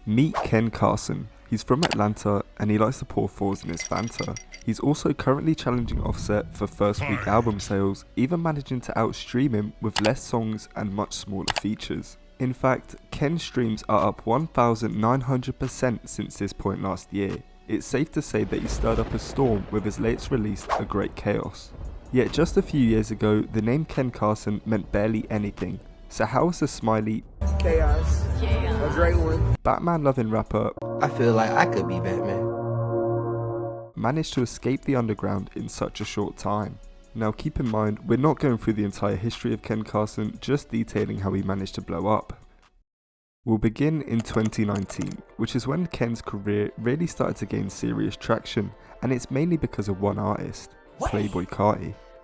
Meet Ken Carson. He's from Atlanta and he likes to pour fours in his Fanta. He's also currently challenging Offset for first week album sales, even managing to outstream him with less songs and much smaller features. In fact, Ken's streams are up 1,900% since this point last year. It's safe to say that he stirred up a storm with his latest release, A Great Chaos. Yet just a few years ago, the name Ken Carson meant barely anything. So how is the smiley Chaos, a great one, Batman-loving rapper I feel like I could be Batman, managed to escape the underground in such a short time? Now keep in mind, we're not going through the entire history of Ken Carson, just detailing how he managed to blow up. We'll begin in 2019, which is when Ken's career really started to gain serious traction, and it's mainly because of one artist, Playboy.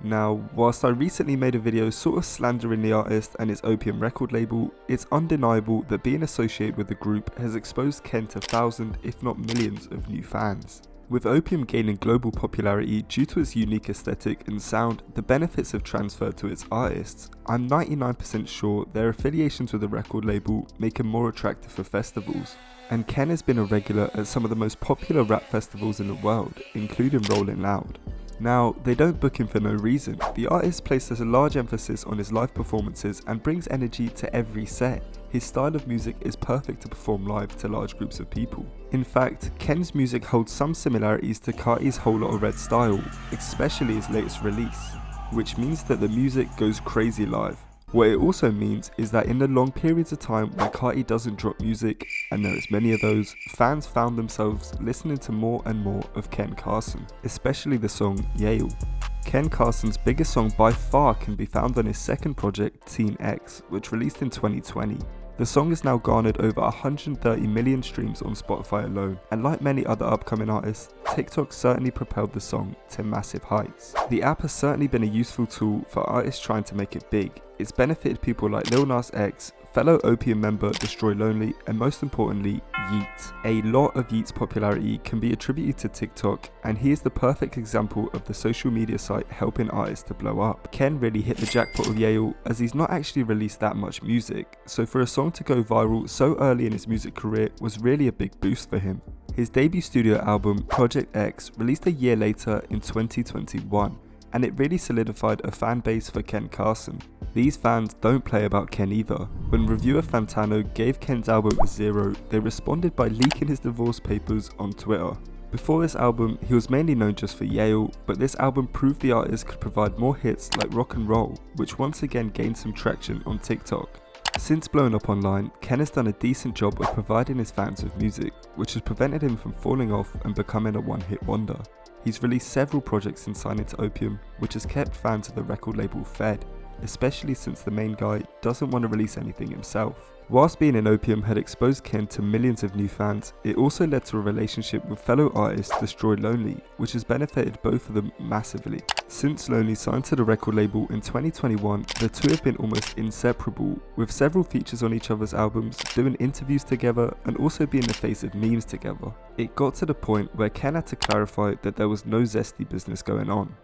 Now, whilst I recently made a video sort of slandering the artist and his Opium record label, it's undeniable that being associated with the group has exposed Ken to thousands if not millions of new fans. With Opium gaining global popularity due to its unique aesthetic and sound, the benefits have transferred to its artists. I'm 99% sure their affiliations with the record label make him more attractive for festivals. And Ken has been a regular at some of the most popular rap festivals in the world, including Rollin' Loud. Now, they don't book him for no reason. The artist places a large emphasis on his live performances and brings energy to every set. His style of music is perfect to perform live to large groups of people. In fact, Ken's music holds some similarities to Carti's Whole Lotta Red style, especially his latest release, which means that the music goes crazy live. What it also means is that in the long periods of time where Carti doesn't drop music, and there is many of those, fans found themselves listening to more and more of Ken Carson, especially the song Yale. Ken Carson's biggest song by far can be found on his second project, Teen X, which released in 2020. The song has now garnered over 130 million streams on Spotify alone, and like many other upcoming artists, TikTok certainly propelled the song to massive heights. The app has certainly been a useful tool for artists trying to make it big. It's benefited people like Lil Nas X, fellow Opium member Destroy Lonely, and most importantly, Yeat. A lot of Yeat's popularity can be attributed to TikTok, and he is the perfect example of the social media site helping artists to blow up. Ken really hit the jackpot with Yale, as he's not actually released that much music, so for a song to go viral so early in his music career was really a big boost for him. His debut studio album, Project X, released a year later in 2021, and it really solidified a fan base for Ken Carson. These fans don't play about Ken either. When reviewer Fantano gave Ken's album a 0, they responded by leaking his divorce papers on Twitter. Before this album, he was mainly known just for Yale, but this album proved the artist could provide more hits like Rock and Roll, which once again gained some traction on TikTok. Since blowing up online, Ken has done a decent job of providing his fans with music, which has prevented him from falling off and becoming a one-hit wonder. He's released several projects since signing to Opium, which has kept fans of the record label fed, especially since the main guy doesn't want to release anything himself. Whilst being in Opium had exposed Ken to millions of new fans, it also led to a relationship with fellow artist Destroy Lonely, which has benefited both of them massively. Since Lonely signed to the record label in 2021, the two have been almost inseparable, with several features on each other's albums, doing interviews together, and also being the face of memes together. It got to the point where Ken had to clarify that there was no zesty business going on.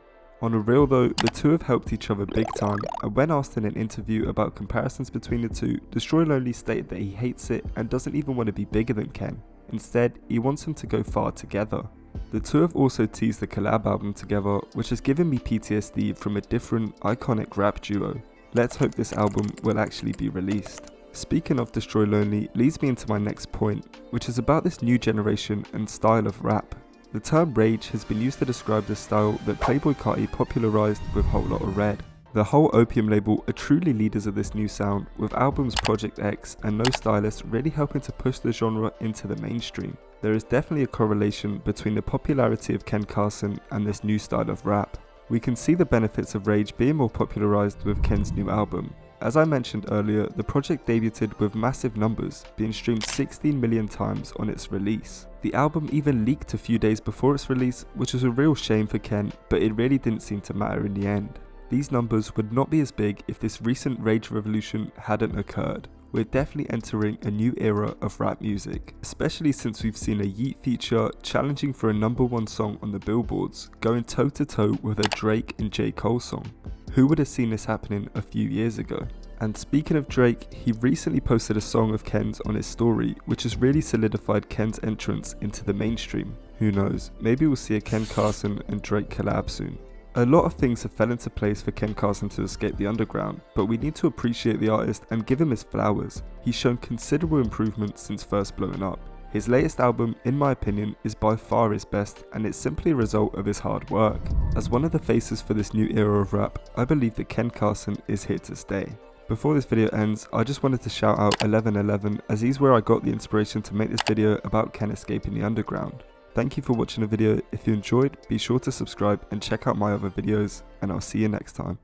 On a real though, the two have helped each other big time, and when asked in an interview about comparisons between the two, Destroy Lonely stated that he hates it and doesn't even want to be bigger than Ken. Instead, he wants them to go far together. The two have also teased a collab album together, which has given me PTSD from a different, iconic rap duo. Let's hope this album will actually be released. Speaking of Destroy Lonely leads me into my next point, which is about this new generation and style of rap. The term rage has been used to describe the style that Playboy Carti popularised with Whole Lotta Red. The whole Opium label are truly leaders of this new sound, with albums Project X and No Stylist really helping to push the genre into the mainstream. There is definitely a correlation between the popularity of Ken Carson and this new style of rap. We can see the benefits of rage being more popularised with Ken's new album. As I mentioned earlier, the project debuted with massive numbers, being streamed 16 million times on its release. The album even leaked a few days before its release, which was a real shame for Ken, but it really didn't seem to matter in the end. These numbers would not be as big if this recent rage revolution hadn't occurred. We're definitely entering a new era of rap music, especially since we've seen a Yeat feature challenging for a #1 song on the billboards, going toe to toe with a Drake and J. Cole song. Who would have seen this happening a few years ago? And speaking of Drake, he recently posted a song of Ken's on his story, which has really solidified Ken's entrance into the mainstream. Who knows, maybe we'll see a Ken Carson and Drake collab soon. A lot of things have fell into place for Ken Carson to escape the underground, but we need to appreciate the artist and give him his flowers. He's shown considerable improvement since first blowing up. His latest album, in my opinion, is by far his best, and it's simply a result of his hard work. As one of the faces for this new era of rap, I believe that Ken Carson is here to stay. Before this video ends, I just wanted to shout out 1111, as he's where I got the inspiration to make this video about Ken escaping the underground. Thank you for watching the video. If you enjoyed, be sure to subscribe and check out my other videos, and I'll see you next time.